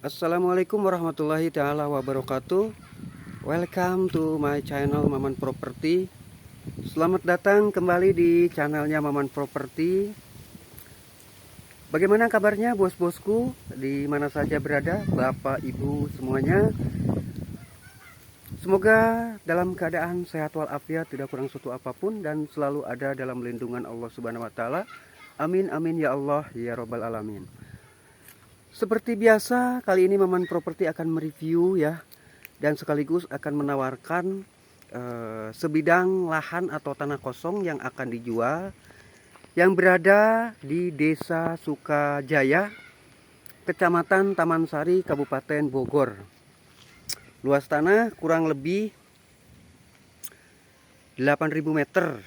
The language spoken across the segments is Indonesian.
Assalamualaikum warahmatullahi taala wabarakatuh. Welcome to my channel Maman Property. Selamat datang kembali di channelnya Maman Property. Bagaimana kabarnya bos-bosku di mana saja berada, Bapak Ibu semuanya? Semoga dalam keadaan sehat walafiat, tidak kurang suatu apapun, dan selalu ada dalam lindungan Allah Subhanahu wa taala. Amin amin ya Allah ya robbal alamin. Seperti biasa, kali ini Maman Property akan mereview ya, dan sekaligus akan menawarkan sebidang lahan atau tanah kosong yang akan dijual yang berada di Desa Sukajaya, Kecamatan Taman Sari, Kabupaten Bogor. Luas tanah kurang lebih 8.000 meter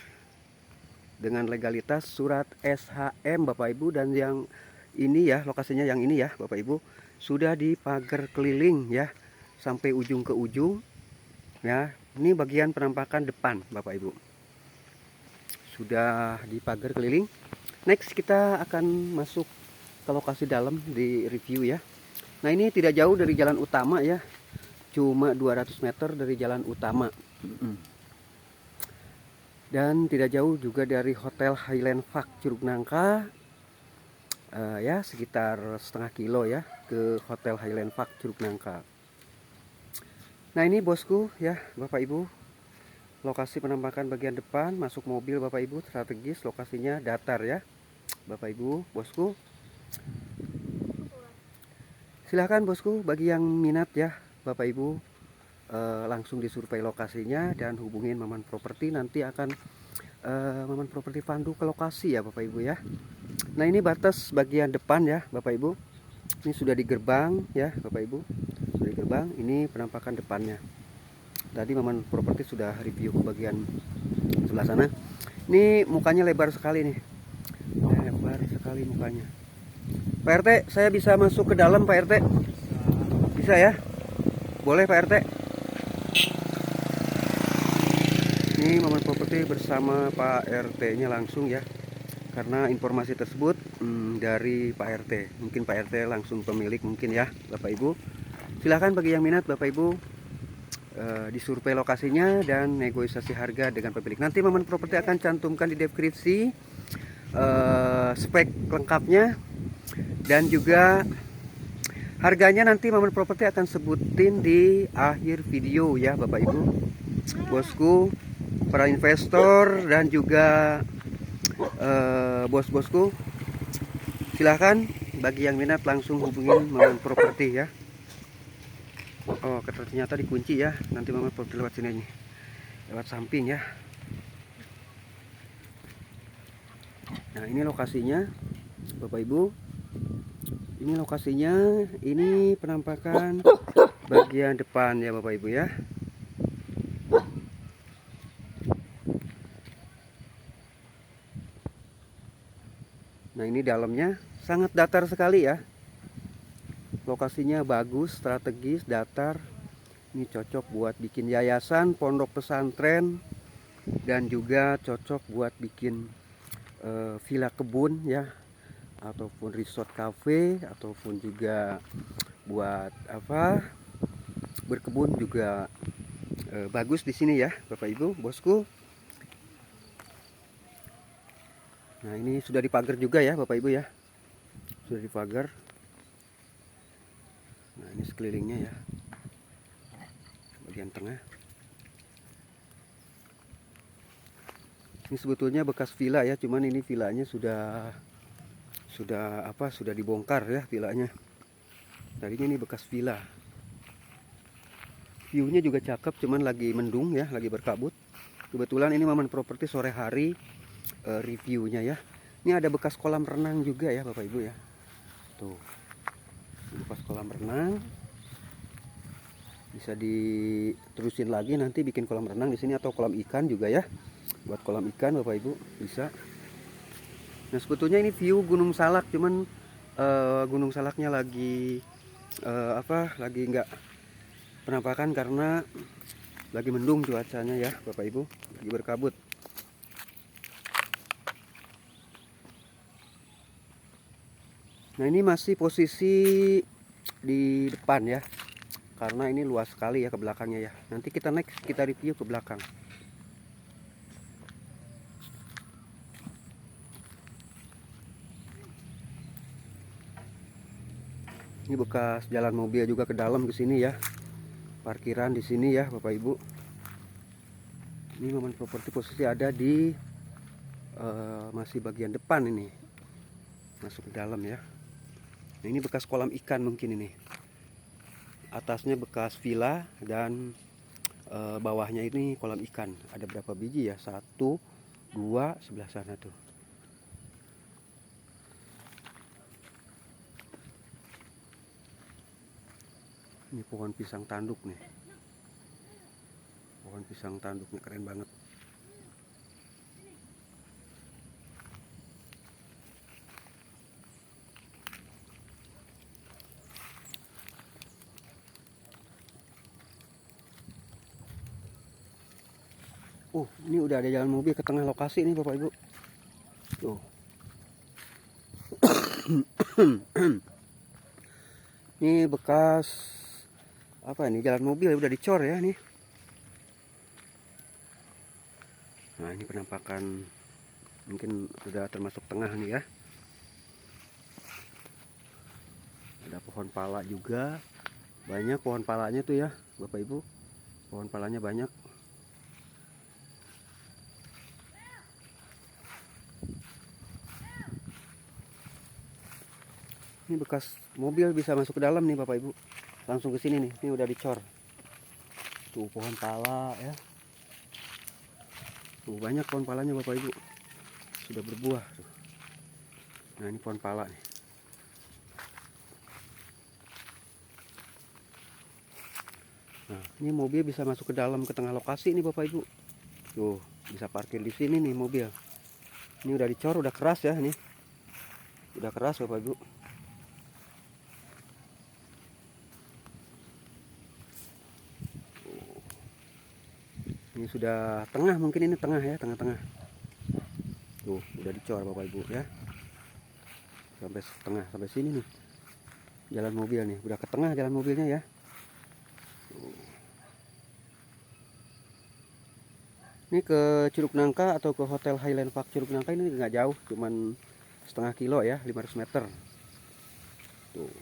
dengan legalitas surat SHM Bapak Ibu, dan yang ini ya, lokasinya yang ini ya Bapak Ibu, sudah dipagar keliling ya sampai ujung ke ujung ya. Ini bagian penampakan depan Bapak Ibu, sudah dipagar keliling. Next kita akan masuk ke lokasi dalam di review ya. Nah, ini tidak jauh dari jalan utama ya, cuma 200 meter dari jalan utama, dan tidak jauh juga dari Hotel Highland Park Curug Nangka. Ya sekitar setengah kilo ya ke Hotel Highland Park Curug Nangka. Nah, ini bosku ya Bapak Ibu, lokasi penampakan bagian depan, masuk mobil Bapak Ibu, strategis, lokasinya datar ya Bapak Ibu bosku. Silahkan bosku, bagi yang minat ya Bapak Ibu, langsung disurvei lokasinya dan hubungin Maman Property, nanti akan Maman Property pandu ke lokasi ya Bapak Ibu ya. Nah, ini batas bagian depan ya Bapak Ibu. Ini sudah di gerbang ya Bapak Ibu. Sudah di gerbang, ini penampakan depannya. Tadi Maman Property sudah review ke bagian sebelah sana. Ini mukanya lebar sekali nih. Lebar sekali mukanya. Pak RT, saya bisa masuk ke dalam Pak RT? Bisa ya? Boleh Pak RT? Ini Maman Property bersama Pak RT-nya langsung ya, karena informasi tersebut dari Pak RT. Mungkin Pak RT langsung pemilik mungkin ya Bapak Ibu. Silahkan bagi yang minat Bapak Ibu, disurvei lokasinya dan negosiasi harga dengan pemilik. Nanti Maman Property akan cantumkan di deskripsi spek lengkapnya, dan juga harganya nanti Maman Property akan sebutin di akhir video ya Bapak Ibu bosku, para investor dan juga bos-bosku. Silahkan bagi yang minat langsung hubungin Maman Property ya. Oh, ternyata dikunci ya. Nanti Maman Property lewat sini aja, lewat samping ya. Nah, ini lokasinya Bapak Ibu. Ini lokasinya, ini penampakan bagian depan ya Bapak Ibu ya. Nah, ini dalamnya sangat datar sekali ya. Lokasinya bagus, strategis, datar. Ini cocok buat bikin yayasan, pondok pesantren, dan juga cocok buat bikin villa kebun ya, ataupun resort cafe, ataupun juga buat apa, berkebun juga bagus di sini ya Bapak Ibu bosku. Nah, ini sudah dipagar juga ya Bapak Ibu ya, sudah dipagar. Nah, ini sekelilingnya ya, bagian tengah. Ini sebetulnya bekas villa ya, cuman ini villanya sudah dibongkar ya villanya. Tadinya ini bekas villa. Viewnya juga cakep, cuman lagi mendung ya, lagi berkabut. Kebetulan ini Maman Property sore hari reviewnya ya. Ini ada bekas kolam renang juga ya Bapak Ibu ya. Tuh, bekas kolam renang. Bisa diterusin lagi nanti bikin kolam renang di sini, atau kolam ikan juga ya. Buat kolam ikan Bapak Ibu bisa. Nah, sebetulnya ini view Gunung Salak, cuman Gunung Salaknya lagi lagi nggak penampakan karena lagi mendung cuacanya ya Bapak Ibu, lagi berkabut. Nah, ini masih posisi di depan ya, karena ini luas sekali ya ke belakangnya ya. Nanti kita next kita review ke belakang. Ini bekas jalan mobil juga ke dalam ke sini ya. Parkiran di sini ya Bapak Ibu. Ini Maman Properti posisi ada di masih bagian depan ini. Masuk ke dalam ya. Nah, ini bekas kolam ikan mungkin ini. Atasnya bekas villa dan bawahnya ini kolam ikan. Ada berapa biji ya? 1, 2 sebelah sana tuh. Ini pohon pisang tanduk nih. Pohon pisang tanduknya keren banget. Ini udah ada jalan mobil ke tengah lokasi nih Bapak Ibu. Tuh. Ini bekas apa ini, jalan mobil udah dicor ya nih. Nah, ini penampakan mungkin sudah termasuk tengah nih ya. Ada pohon pala juga. Banyak pohon palanya tuh ya Bapak Ibu. Pohon palanya banyak. Ini bekas mobil bisa masuk ke dalam nih Bapak Ibu. Langsung ke sini nih. Ini udah dicor. Tuh pohon pala ya. Tuh banyak pohon palanya Bapak Ibu. Sudah berbuah tuh. Nah, ini pohon pala nih. Nah, ini mobil bisa masuk ke dalam ke tengah lokasi nih Bapak Ibu. Tuh, bisa parkir di sini nih mobil. Ini udah dicor, udah keras ya nih. Udah keras Bapak Ibu. Ini sudah tengah, mungkin ini tengah ya, tengah-tengah. Tuh, udah dicor Bapak Ibu ya. Sampai setengah, sampai sini nih. Jalan mobil nih, udah ke tengah jalan mobilnya ya. Tuh. Ini ke Curug Nangka atau ke Hotel Highland Park Curug Nangka ini nggak jauh, cuman setengah kilo ya, 500 meter. Tuh.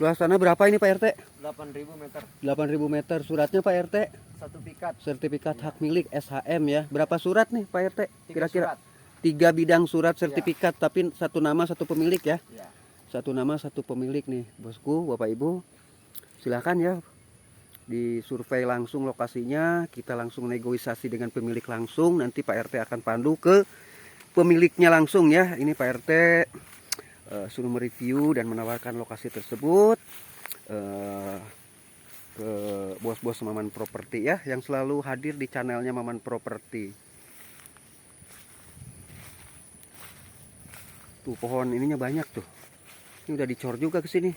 Luas tanah berapa ini Pak RT? 8.000 meter. 8.000 meter. Suratnya Pak RT? Sertifikat. Sertifikat hak milik SHM ya. Berapa surat nih Pak RT? 3 Kira-kira surat. 3 bidang surat sertifikat, tapi satu nama satu pemilik ya. Ya. Satu nama satu pemilik nih bosku, Bapak Ibu. Silakan ya disurvei langsung lokasinya, kita langsung negosiasi dengan pemilik langsung. Nanti Pak RT akan pandu ke pemiliknya langsung ya. Ini Pak RT suruh mereview dan menawarkan lokasi tersebut ke bos-bos Maman Properti ya, yang selalu hadir di channelnya Maman Properti. Tuh pohon ininya banyak tuh. Ini udah dicor juga ke sini.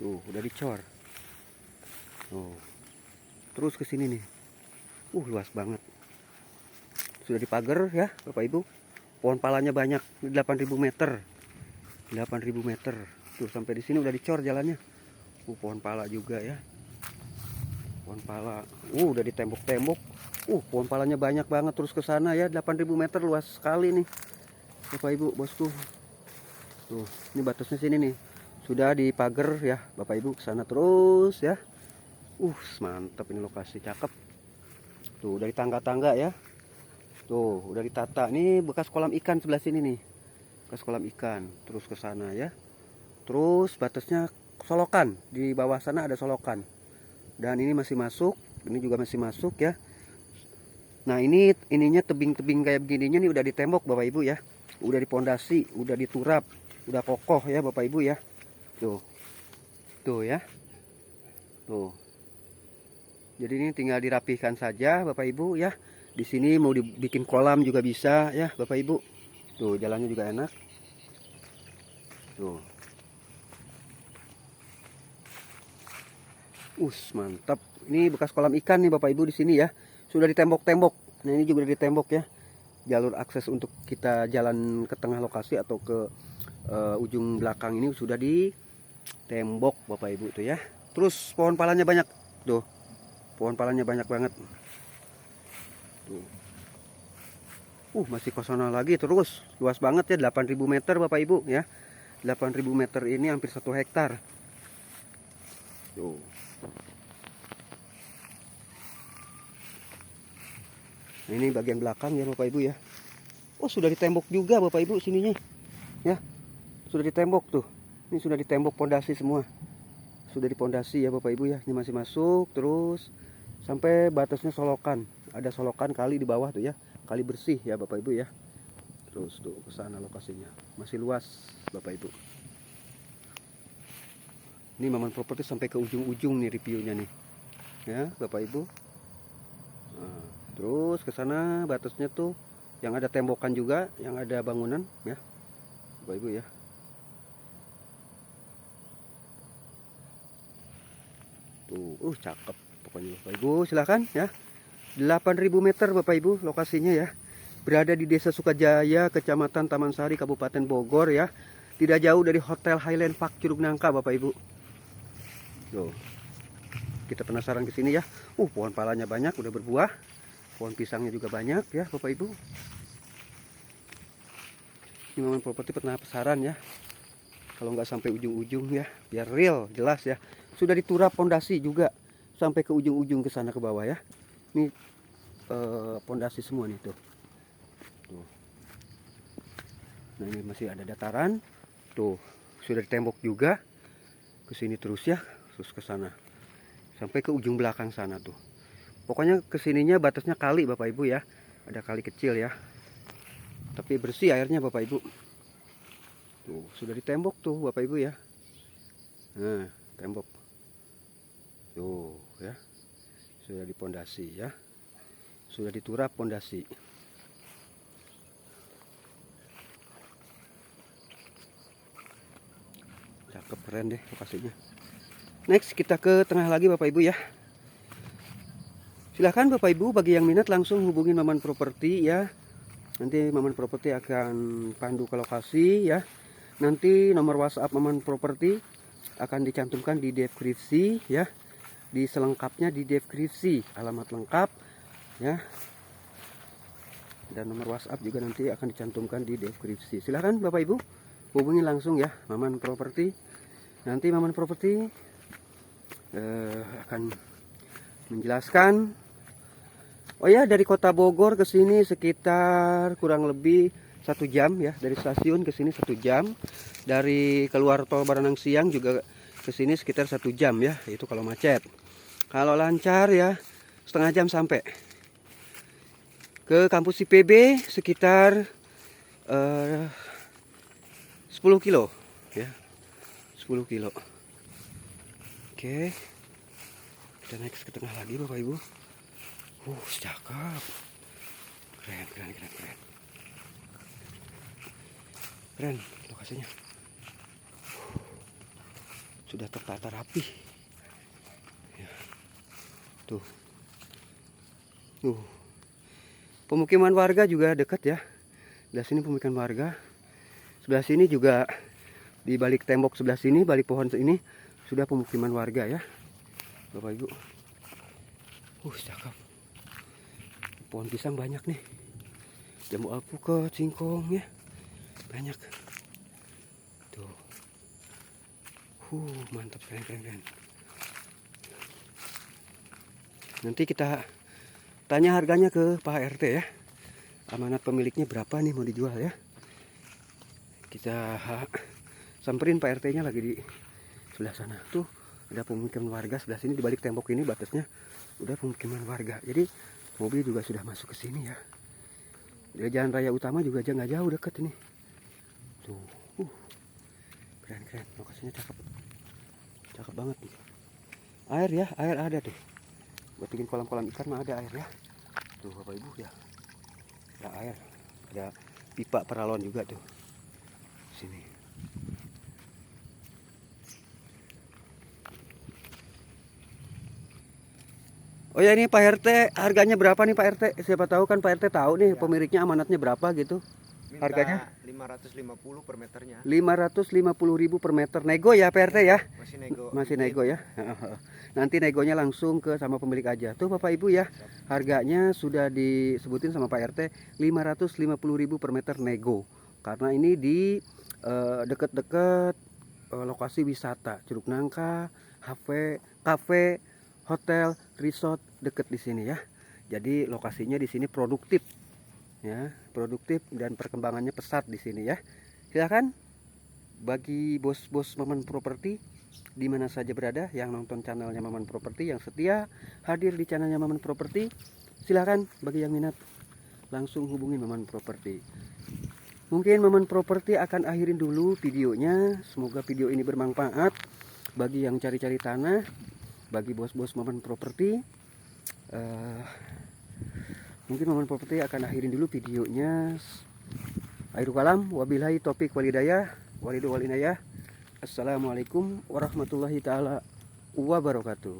Tuh udah dicor. Tuh. Terus ke sini nih. Luas banget. Sudah dipagar ya Bapak Ibu. Pohon palanya banyak, 8.000 meter. 8.000 meter. Tuh sampai di sini udah dicor jalannya. Pohon pala juga ya. Pohon pala. Udah ditembok-tembok. Pohon palanya banyak banget, terus ke sana ya. 8.000 meter luas sekali nih. Bapak Ibu, bosku. Tuh, ini batasnya sini nih. Sudah dipagar ya, Bapak Ibu, ke sana terus ya. Mantap ini lokasi, cakep. Tuh, dari tangga-tangga ya. Tuh, udah ditata. Ini bekas kolam ikan sebelah sini nih. Bekas kolam ikan, terus ke sana ya. Terus batasnya solokan, di bawah sana ada solokan. Dan ini masih masuk, ini juga masih masuk ya. Nah, ininya tebing-tebing kayak begininya nih udah ditembok Bapak Ibu ya. Udah dipondasi, udah diturap, udah kokoh ya Bapak Ibu ya. Tuh. Tuh ya. Tuh. Jadi ini tinggal dirapihkan saja Bapak Ibu ya. Di sini mau dibikin kolam juga bisa ya Bapak Ibu. Tuh, jalannya juga enak. Tuh. Mantap. Ini bekas kolam ikan nih Bapak Ibu di sini ya. Sudah ditembok-tembok. Nah, ini juga ditembok ya. Jalur akses untuk kita jalan ke tengah lokasi atau ke ujung belakang ini sudah ditembok Bapak Ibu tuh ya. Terus pohon palanya banyak tuh, pohon palanya banyak banget tuh. Masih kosong lagi, terus luas banget ya, 8.000 meter Bapak Ibu ya. 8.000 meter ini hampir 1 hektar tuh. Nah, ini bagian belakang ya Bapak Ibu ya. Sudah ditembok juga Bapak Ibu sininya ya. Sudah ditembok tuh. Ini sudah ditembok pondasi semua. Sudah dipondasi ya Bapak Ibu ya. Ini masih masuk terus sampai batasnya solokan. Ada solokan kali di bawah tuh ya. Kali bersih ya Bapak Ibu ya. Terus tuh ke sana lokasinya. Masih luas Bapak Ibu. Ini Maman Property sampai ke ujung-ujung nih reviewnya nih. Ya Bapak Ibu. Nah, terus ke sana batasnya tuh yang ada tembokan juga, yang ada bangunan ya Bapak Ibu ya. Tuh, cakep pokoknya Bapak Ibu, silahkan ya. 8.000 meter Bapak Ibu lokasinya ya. Berada di Desa Sukajaya, Kecamatan Taman Sari, Kabupaten Bogor ya. Tidak jauh dari Hotel Highland Park Curug Nangka Bapak Ibu. Tuh. Kita penasaran ke sini ya. Pohon palanya banyak, udah berbuah. Pohon pisangnya juga banyak ya Bapak Ibu. Ini Maman Property penasaran ya. Kalau nggak sampai ujung-ujung ya, biar real, jelas ya. Sudah diturap pondasi juga sampai ke ujung-ujung ke sana ke bawah ya. Ini pondasi semua nih tuh. Tuh. Nah ini masih ada dataran. Tuh, sudah ditembok juga. Ke sini terus ya, terus ke sana. Sampai ke ujung belakang sana tuh. Pokoknya kesininya batasnya kali Bapak Ibu ya. Ada kali kecil ya. Tapi bersih airnya Bapak Ibu. Tuh, sudah ditembok tuh Bapak Ibu ya. Nah, tembok. Tuh ya. Sudah dipondasi ya. Sudah diturap pondasi. Cakep, keren deh lokasinya. Next kita ke tengah lagi Bapak Ibu ya. Silahkan Bapak Ibu bagi yang minat langsung hubungin Maman Property ya. Nanti Maman Property akan pandu ke lokasi ya. Nanti nomor WhatsApp Maman Property akan dicantumkan di deskripsi ya. Di selengkapnya di deskripsi, alamat lengkap ya. Dan nomor WhatsApp juga nanti akan dicantumkan di deskripsi. Silahkan Bapak Ibu hubungi langsung ya Maman Property. Nanti Maman Property akan menjelaskan. Oh ya, dari kota Bogor ke sini sekitar kurang lebih 1 jam ya. Dari stasiun ke sini 1 jam. Dari keluar tol Baranang Siang juga ke sini sekitar 1 jam ya. Itu kalau macet. Kalau lancar ya setengah jam sampai. Ke kampus IPB sekitar 10 kilo ya. 10 kilo. Oke. Kita next ke tengah lagi Bapak Ibu. Cakep. Keren. Keren lokasinya. Sudah tertata rapi. Ya. Tuh. Pemukiman warga juga dekat ya. Sebelah sini pemukiman warga. Sebelah sini juga di balik tembok sebelah sini, balik pohon ini sudah pemukiman warga ya. Bapak Ibu. Cakep. Pohon pisang banyak nih. Jambu alpukat, singkong ya. Banyak. Tuh. Mantap, keren. Nanti kita tanya harganya ke Pak RT ya. Amanat pemiliknya berapa nih mau dijual ya. Kita samperin Pak RT-nya lagi di sebelah sana. Tuh ada pemukiman warga sebelah sini, di balik tembok ini batasnya udah pemukiman warga. Jadi mobil juga sudah masuk ke sini ya. Dari jalan raya utama juga aja nggak jauh, deket ini. Tuh, keren. Lokasinya cakep banget nih. Air ya, air ada tuh. Buat bikin kolam-kolam ikan mah ada air ya. Tuh Bapak Ibu ya. Ada air, ada pipa paralon juga tuh. Sini. Oh ya, ini Pak RT, harganya berapa nih Pak RT? Siapa tahu kan Pak RT tahu nih Ya. pemiliknya amanatnya berapa gitu. Harganya? 550 per meternya. 550.000 per meter. Nego ya Pak RT ya? Masih nego. Masih nego ya. Nanti negonya langsung ke sama pemilik aja. Tuh Bapak Ibu ya. Harganya sudah disebutin sama Pak RT 550.000 per meter nego. Karena ini di deket-deket lokasi wisata Curug Nangka, kafe, hotel, resort deket di sini ya. Jadi lokasinya di sini produktif. Ya, produktif dan perkembangannya pesat di sini ya. Silakan bagi bos-bos Maman Properti di mana saja berada yang nonton channelnya Maman Properti, yang setia hadir di channelnya Maman Properti, silakan bagi yang minat langsung hubungi Maman Properti. Mungkin Maman Properti akan akhirin dulu videonya. Semoga video ini bermanfaat bagi yang cari-cari tanah, bagi bos-bos Maman Properti. Mungkin Maman Properti akan akhirin dulu videonya. Akhirul kalam, wabillahi taufik walhidayah, walidu walinayah. Assalamualaikum warahmatullahi taala wabarakatuh.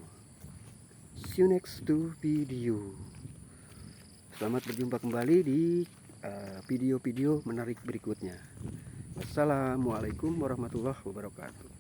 See you next to video. Selamat berjumpa kembali di video-video menarik berikutnya. Assalamualaikum warahmatullahi wabarakatuh.